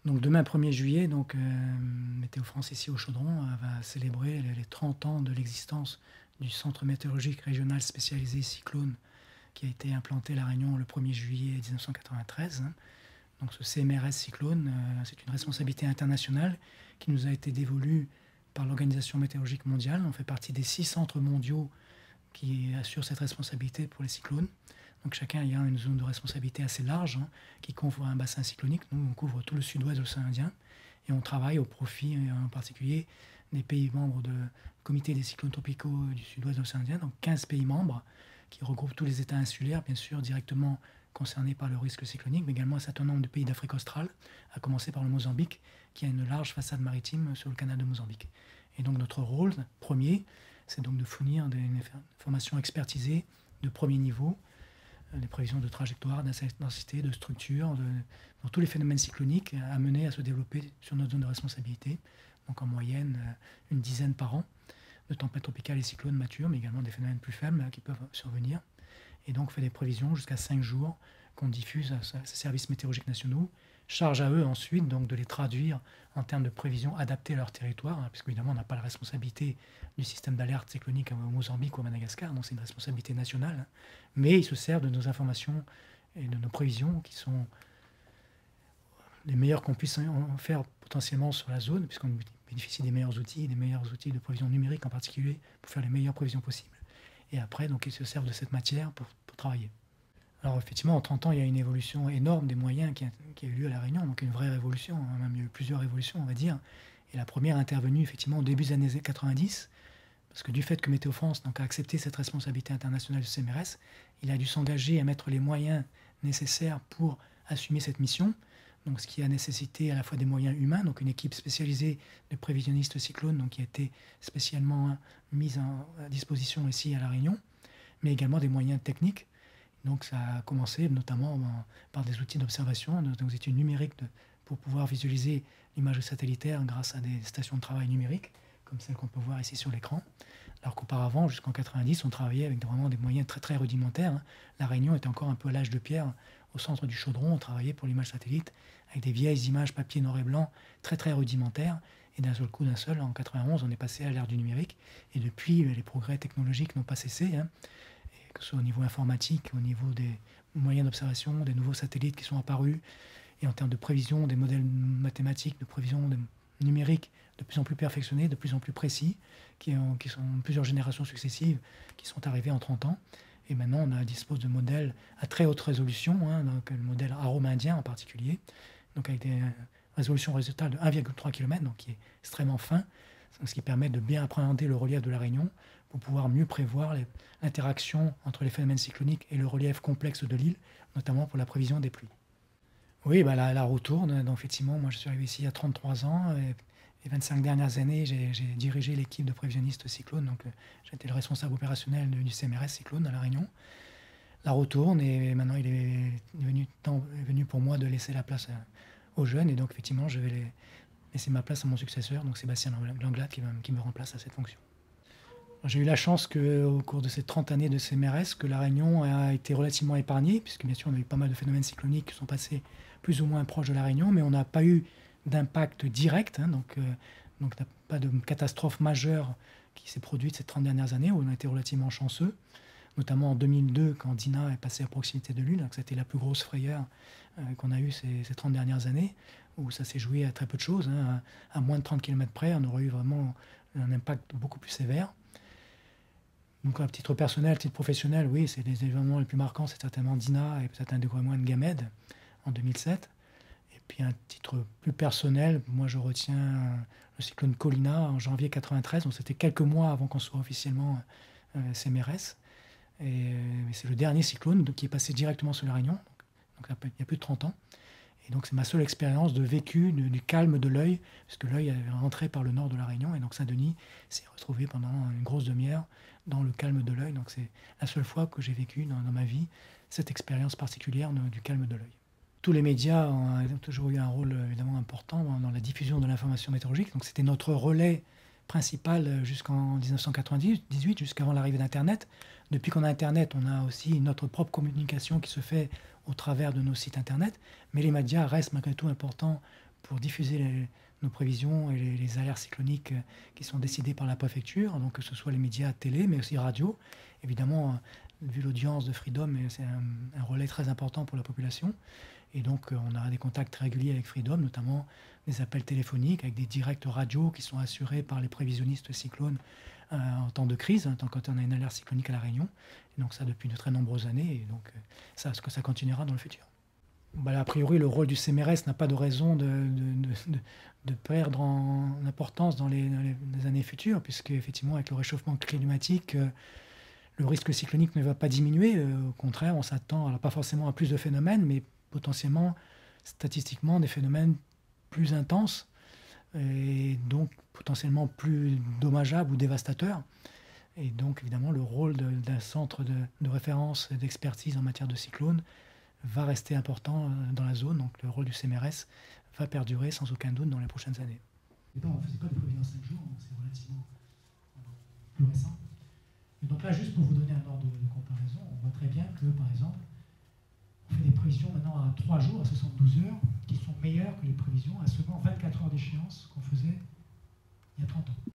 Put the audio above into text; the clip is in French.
Donc demain, 1er juillet, Météo France ici au Chaudron va célébrer les 30 ans de l'existence du Centre météorologique régional spécialisé cyclone qui a été implanté à La Réunion le 1er juillet 1993. Donc ce CMRS Cyclone, c'est une responsabilité internationale qui nous a été dévolue par l'Organisation météorologique mondiale. On fait partie des 6 centres mondiaux qui assurent cette responsabilité pour les cyclones. Donc chacun ayant une zone de responsabilité assez large qui couvre un bassin cyclonique. Nous, on couvre tout le sud-ouest de l'océan Indien et on travaille au profit en particulier des pays membres du comité des cyclones tropicaux du sud-ouest de l'océan Indien, donc 15 pays membres qui regroupent tous les États insulaires, bien sûr, directement concernés par le risque cyclonique, mais également un certain nombre de pays d'Afrique australe, à commencer par le Mozambique, qui a une large façade maritime sur le canal de Mozambique. Et donc notre rôle premier, c'est donc de fournir des informations expertisées de premier niveau, des prévisions de trajectoire, d'intensité, de structure, pour tous les phénomènes cycloniques amenés à se développer sur notre zone de responsabilité. Donc en moyenne, une dizaine par an de tempêtes tropicales et cyclones matures, mais également des phénomènes plus faibles qui peuvent survenir. Et donc on fait des prévisions jusqu'à 5 jours qu'on diffuse à ces services météorologiques nationaux. Charge à eux ensuite donc, de les traduire en termes de prévisions adaptées à leur territoire, puisque évidemment on n'a pas la responsabilité du système d'alerte cyclonique au Mozambique ou à Madagascar, donc c'est une responsabilité nationale. Mais ils se servent de nos informations et de nos prévisions qui sont les meilleures qu'on puisse en faire potentiellement sur la zone, puisqu'on bénéficie des meilleurs outils de prévision numérique en particulier, pour faire les meilleures prévisions possibles. Et après, donc, ils se servent de cette matière pour travailler. Alors effectivement, en 30 ans, il y a une évolution énorme des moyens qui a eu lieu à La Réunion, donc une vraie révolution, même il y a eu plusieurs révolutions, on va dire. Et la première est intervenue effectivement au début des années 90, parce que du fait que Météo France a accepté cette responsabilité internationale du CMRS, il a dû s'engager à mettre les moyens nécessaires pour assumer cette mission. Donc, ce qui a nécessité à la fois des moyens humains, donc une équipe spécialisée de prévisionnistes cyclones, donc qui a été spécialement mise à disposition ici à La Réunion, mais également des moyens techniques. Donc ça a commencé notamment par des outils d'observation, des études numériques pour pouvoir visualiser l'image satellitaire grâce à des stations de travail numériques, comme celles qu'on peut voir ici sur l'écran. Alors qu'auparavant, jusqu'en 90, on travaillait avec vraiment des moyens très très rudimentaires. La Réunion était encore un peu à l'âge de pierre. Au centre du Chaudron, on travaillait pour l'image satellite avec des vieilles images papier noir et blanc très très rudimentaires. Et d'un seul coup, en 91, on est passé à l'ère du numérique. Et depuis, les progrès technologiques n'ont pas cessé, que ce soit au niveau informatique, au niveau des moyens d'observation, des nouveaux satellites qui sont apparus, et en termes de prévision, des modèles mathématiques, de prévision numérique de plus en plus perfectionnés, de plus en plus précis, qui sont plusieurs générations successives, qui sont arrivés en 30 ans. Et maintenant, on dispose de modèles à très haute résolution, donc le modèle aromindien en particulier, donc avec des résolutions résultats de 1,3 km, donc qui est extrêmement fin, ce qui permet de bien appréhender le relief de la Réunion pour pouvoir mieux prévoir l'interaction entre les phénomènes cycloniques et le relief complexe de l'île, notamment pour la prévision des pluies. Oui, la roue tourne. Donc, effectivement, moi, je suis arrivé ici il y a 33 ans. Et les 25 dernières années, j'ai dirigé l'équipe de prévisionnistes cyclones. Donc, j'étais le responsable opérationnel du CMRS Cyclone à La Réunion. La roue tourne et maintenant, il est venu pour moi de laisser la place aux jeunes. Et donc, effectivement, je vais laisser ma place à mon successeur, donc Sébastien Langlade, qui me remplace à cette fonction. J'ai eu la chance qu'au cours de ces 30 années de CMRS, que La Réunion a été relativement épargnée, puisque bien sûr on a eu pas mal de phénomènes cycloniques qui sont passés plus ou moins proches de La Réunion, mais on n'a pas eu d'impact direct, donc pas de catastrophe majeure qui s'est produite ces 30 dernières années, où on a été relativement chanceux, notamment en 2002 quand Dina est passé à proximité de l'île, donc c'était la plus grosse frayeur qu'on a eue ces 30 dernières années, où ça s'est joué à très peu de choses, à moins de 30 km près, on aurait eu vraiment un impact beaucoup plus sévère. Donc à titre personnel, à titre professionnel, oui, c'est les événements les plus marquants, c'est certainement Dina et peut-être un dégrèvement de Gamède en 2007. Et puis à titre plus personnel, moi je retiens le cyclone Colina en janvier 93, donc c'était quelques mois avant qu'on soit officiellement CMRS. Et c'est le dernier cyclone qui est passé directement sur La Réunion, donc il y a plus de 30 ans. Et donc c'est ma seule expérience de vécu du calme de l'œil, puisque l'œil est rentré par le nord de La Réunion, et donc Saint-Denis s'est retrouvé pendant une grosse demi-heure dans le calme de l'œil. Donc c'est la seule fois que j'ai vécu dans ma vie cette expérience particulière du calme de l'œil. Tous les médias ont toujours eu un rôle évidemment important dans la diffusion de l'information météorologique. Donc c'était notre relais principal jusqu'en 1998, jusqu'avant l'arrivée d'Internet. Depuis qu'on a Internet, on a aussi notre propre communication qui se fait au travers de nos sites Internet. Mais les médias restent malgré tout importants pour diffuser nos prévisions et les alertes cycloniques qui sont décidées par la préfecture, donc que ce soit les médias télé, mais aussi radio. Évidemment, vu l'audience de Freedom, c'est un relais très important pour la population. Et donc, on a des contacts très réguliers avec Freedom, notamment des appels téléphoniques avec des directs radio qui sont assurés par les prévisionnistes cyclones en temps de crise, quand on a une alerte cyclonique à La Réunion. Et donc ça depuis de très nombreuses années, et donc ça continuera dans le futur. A priori, le rôle du CMRS n'a pas de raison de perdre en importance dans les années futures, puisque effectivement, avec le réchauffement climatique, le risque cyclonique ne va pas diminuer. Au contraire, on s'attend, alors pas forcément à plus de phénomènes, mais potentiellement, statistiquement, des phénomènes plus intenses et donc potentiellement plus dommageables ou dévastateurs. Et donc, évidemment, le rôle d'un centre de référence et d'expertise en matière de cyclones va rester important dans la zone. Donc, le rôle du CMRS va perdurer sans aucun doute dans les prochaines années. On ne faisait pas des prévisions en 5 jours, donc c'est relativement plus récent. Et donc là, juste pour vous donner un ordre de comparaison, on voit très bien que, par exemple, on fait des prévisions maintenant à 3 jours, à 72 heures, qui sont meilleures que les prévisions à seulement 24 heures d'échéance qu'on faisait il y a 30 ans.